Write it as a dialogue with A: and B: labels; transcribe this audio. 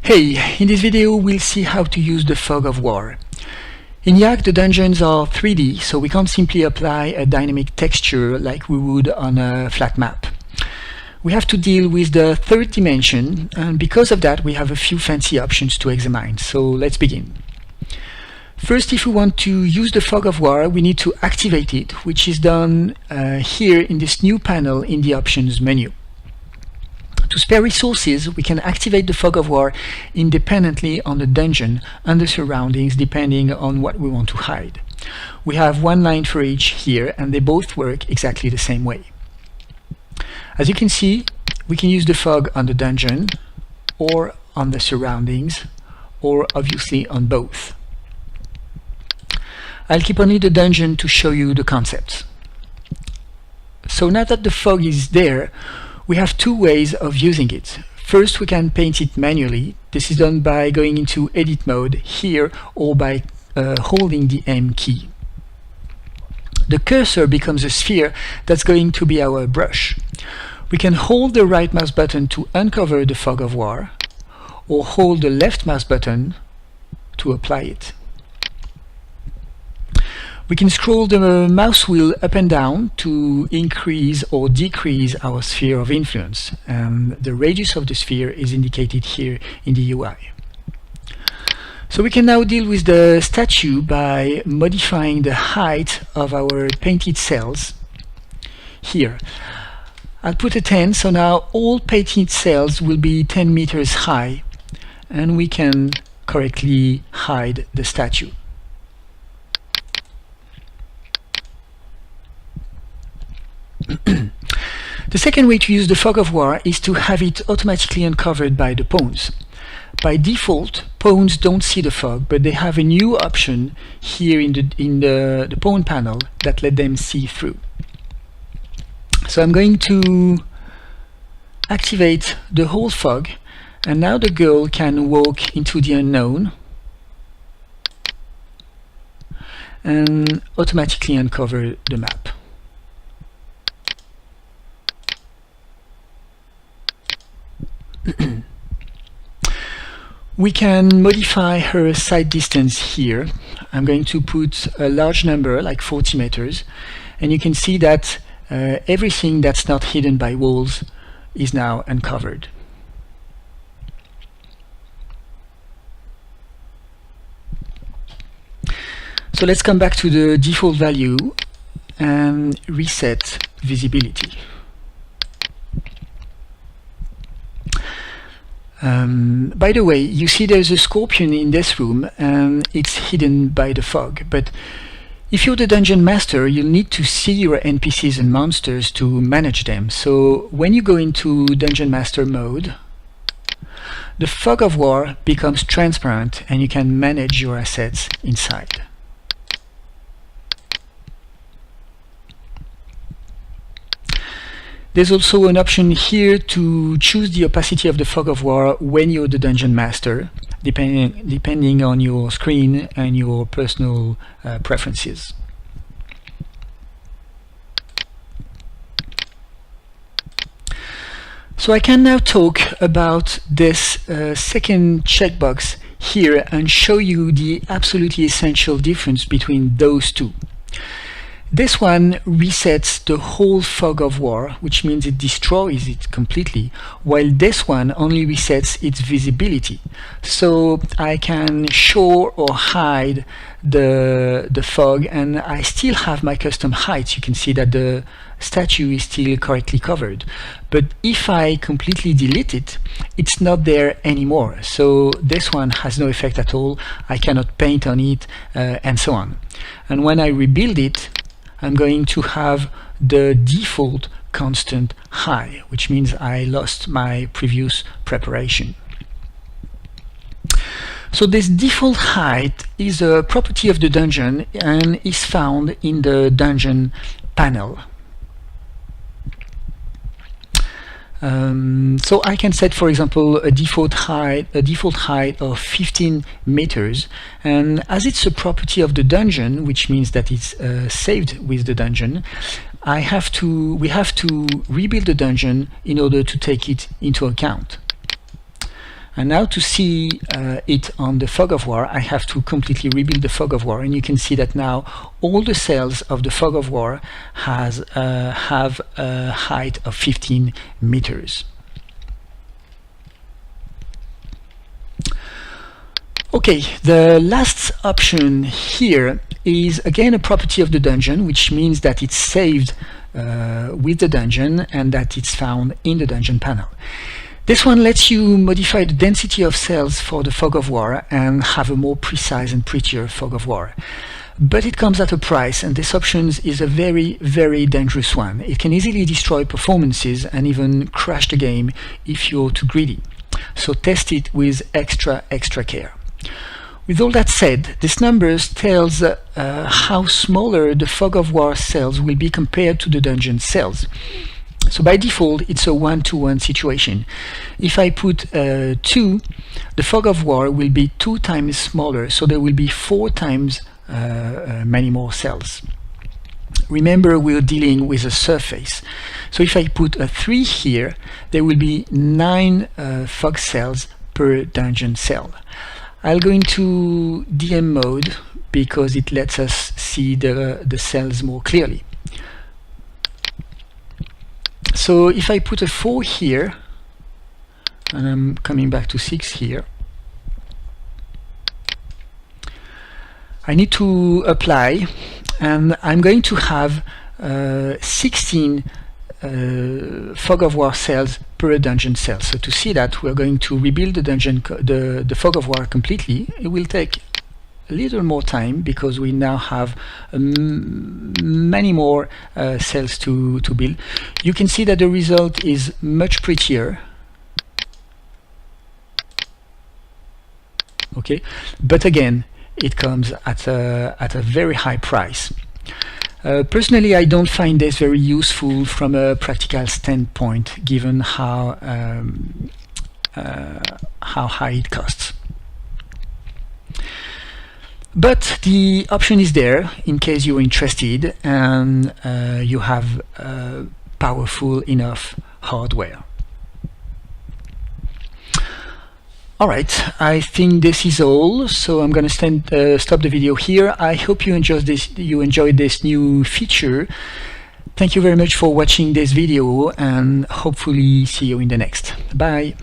A: Hey, in this video we'll see how to use the Fog of War. In YAG the dungeons are 3D, so we can't simply apply a dynamic texture like we would on a flat map. We have to deal with the third dimension, and because of that we have a few fancy options to examine, so let's begin. First, if we want to use the Fog of War, we need to activate it, which is done here in this new panel in the Options menu. To spare resources, we can activate the Fog of War independently on the dungeon and the surroundings depending on what we want to hide. We have one line for each here, and they both work exactly the same way. As you can see, we can use the fog on the dungeon or on the surroundings, or obviously on both. I'll keep only the dungeon to show you the concepts. So now that the fog is there, we have two ways of using it. First, we can paint it manually. This is done by going into edit mode here or by holding the M key. The cursor becomes a sphere that's going to be our brush. We can hold the right mouse button to uncover the Fog of War, or hold the left mouse button to apply it. We can scroll the mouse wheel up and down to increase or decrease our sphere of influence, and the radius of the sphere is indicated here in the UI. So we can now deal with the statue by modifying the height of our painted cells here. I'll put a 10, so now all painted cells will be 10 meters high, and we can correctly hide the statue. The second way to use the Fog of War is to have it automatically uncovered by the pawns. By default, pawns don't see the fog, but they have a new option here in the pawn panel that let them see through. So I'm going to activate the whole fog, and now the girl can walk into the unknown and automatically uncover the map. We can modify her sight distance here. I'm going to put a large number, like 40 meters, and you can see that everything that's not hidden by walls is now uncovered. So let's come back to the default value and reset visibility. By the way, you see there's a scorpion in this room and it's hidden by the fog, but if you're the dungeon master, you'll need to see your NPCs and monsters to manage them. So when you go into dungeon master mode, the Fog of War becomes transparent and you can manage your assets inside. There's also an option here to choose the opacity of the Fog of War when you're the dungeon master, depending on your screen and your personal preferences. So I can now talk about this second checkbox here and show you the absolutely essential difference between those two. This one resets the whole Fog of War, which means it destroys it completely, while this one only resets its visibility. So I can show or hide the fog, and I still have my custom heights. You can see that the statue is still correctly covered. But if I completely delete it, it's not there anymore. So this one has no effect at all. I cannot paint on it, and so on. And when I rebuild it, I'm going to have the default constant high, which means I lost my previous preparation. So this default height is a property of the dungeon and is found in the dungeon panel. So I can set, for example, a default height of 15 meters, and as it's a property of the dungeon, which means that it's saved with the dungeon, we have to rebuild the dungeon in order to take it into account. And now to see it on the fog of war, I have to completely rebuild the fog of war, and you can see that now all the cells of the fog of war have a height of 15 meters. Okay, the last option here is again a property of the dungeon, which means that it's saved with the dungeon and that it's found in the dungeon panel. This one lets you modify the density of cells for the fog of war and have a more precise and prettier fog of war. But it comes at a price, and this option is a very, very dangerous one. It can easily destroy performances and even crash the game if you're too greedy. So test it with extra care. With all that said, this numbers tells how smaller the fog of war cells will be compared to the dungeon cells. So by default, it's a 1-to-1 situation. If I put 2, the fog of war will be 2 times smaller, so there will be 4 times many more cells. Remember, we're dealing with a surface. So if I put a 3 here, there will be 9 fog cells per dungeon cell. I'll go into DM mode because it lets us see the cells more clearly. So if I put a 4 here, and I'm coming back to 6 here, I need to apply, and I'm going to have 16 fog of war cells per dungeon cell. So to see that, we're going to rebuild the dungeon, the fog of war completely. It will take a little more time because we now have many more cells to build. You can see that the result is much prettier. Okay, but again, it comes at a very high price. Personally, I don't find this very useful from a practical standpoint, given how high it costs. But the option is there in case you're interested and you have powerful enough hardware. Alright, I think this is all, so I'm going to stop the video here. I hope you enjoyed this new feature. Thank you very much for watching this video, and hopefully see you in the next. Bye!